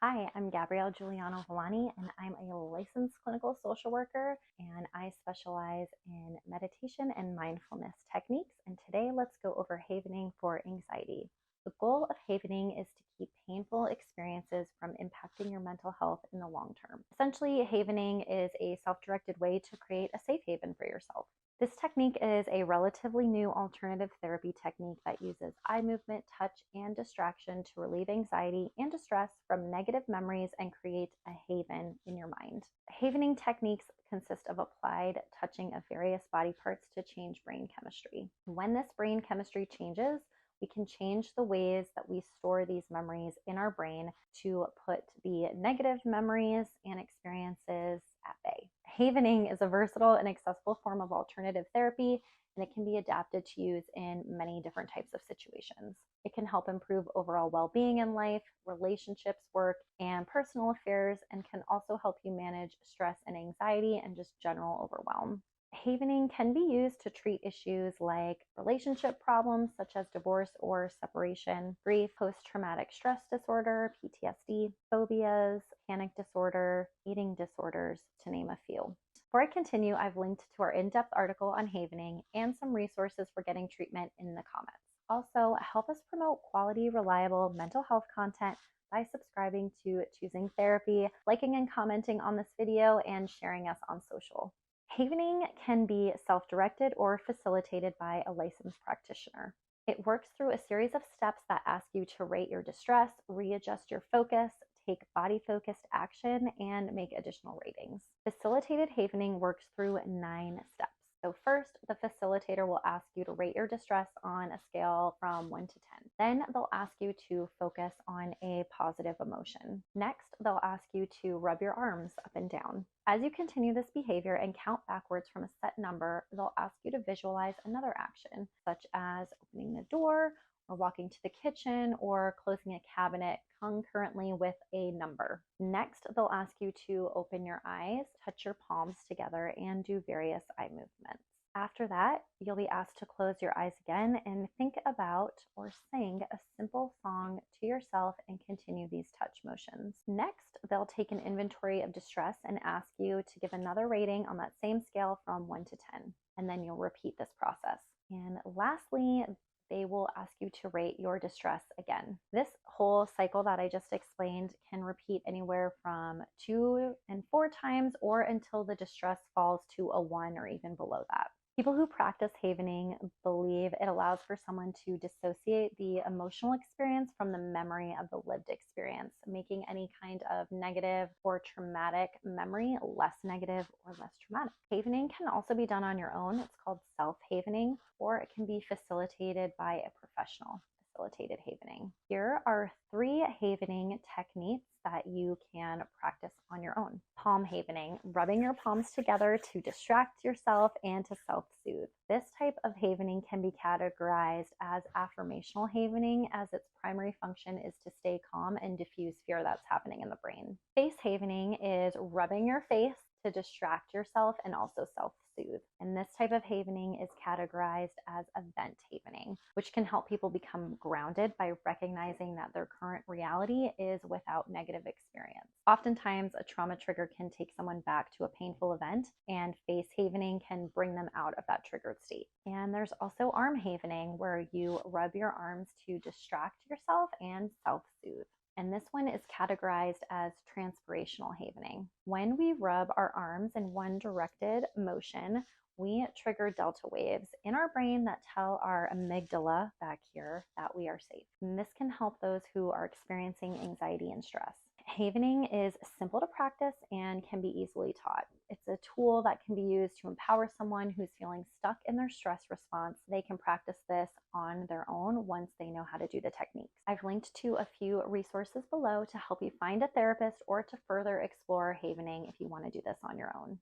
Hi, I'm Gabrielle Juliano-Villani, and I'm a licensed clinical social worker, and I specialize in meditation and mindfulness techniques. And today, let's go over havening for anxiety. The goal of havening is to keep painful experiences from impacting your mental health in the long term. Essentially, havening is a self-directed way to create a safe haven for yourself. This technique is a relatively new alternative therapy technique that uses eye movement, touch, and distraction to relieve anxiety and distress from negative memories and create a haven in your mind. Havening techniques consist of applied touching of various body parts to change brain chemistry. When this brain chemistry changes, we can change the ways that we store these memories in our brain to put the negative memories and experiences at bay. Havening is a versatile and accessible form of alternative therapy, and it can be adapted to use in many different types of situations. It can help improve overall well-being in life, relationships, work, and personal affairs, and can also help you manage stress and anxiety and just general overwhelm. Havening can be used to treat issues like relationship problems such as divorce or separation, grief, post-traumatic stress disorder, PTSD, phobias, panic disorder, eating disorders, to name a few. Before I continue, I've linked to our in-depth article on havening and some resources for getting treatment in the comments. Also, help us promote quality, reliable mental health content by subscribing to Choosing Therapy, liking and commenting on this video, and sharing us on social. Havening can be self-directed or facilitated by a licensed practitioner. It works through a series of steps that ask you to rate your distress, readjust your focus, take body-focused action, and make additional ratings. Facilitated havening works through 9 steps. So first, the facilitator will ask you to rate your distress on a scale from 1 to 10. Then they'll ask you to focus on a positive emotion. Next, they'll ask you to rub your arms up and down. As you continue this behavior and count backwards from a set number, they'll ask you to visualize another action, such as opening the door, or walking to the kitchen, or closing a cabinet concurrently with a number. Next, they'll ask you to open your eyes, touch your palms together, and do various eye movements. After that, you'll be asked to close your eyes again and think about or sing a simple song to yourself and continue these touch motions. Next, they'll take an inventory of distress and ask you to give another rating on that same scale from 1 to 10, and then you'll repeat this process. And lastly, they will ask you to rate your distress again. This whole cycle that I just explained can repeat anywhere from 2 and 4 times or until the distress falls to a 1 or even below that. People who practice havening believe it allows for someone to dissociate the emotional experience from the memory of the lived experience, making any kind of negative or traumatic memory less negative or less traumatic. Havening can also be done on your own. It's called self-havening, or it can be facilitated by a professional. Facilitated havening. Here are 3 havening techniques that you can practice on your own. Palm havening, rubbing your palms together to distract yourself and to self-soothe. This type of havening can be categorized as affirmational havening, as its primary function is to stay calm and diffuse fear that's happening in the brain. Face havening is rubbing your face to distract yourself and also self-soothe. And this type of havening is categorized as event havening, which can help people become grounded by recognizing that their current reality is without negative experience. Oftentimes, a trauma trigger can take someone back to a painful event, and face havening can bring them out of that triggered state. And there's also arm havening, where you rub your arms to distract yourself and self-soothe. And this one is categorized as transpirational havening. When we rub our arms in one directed motion, we trigger delta waves in our brain that tell our amygdala back here that we are safe. And this can help those who are experiencing anxiety and stress. Havening is simple to practice and can be easily taught. It's a tool that can be used to empower someone who's feeling stuck in their stress response. They can practice this on their own once they know how to do the techniques. I've linked to a few resources below to help you find a therapist or to further explore havening if you want to do this on your own.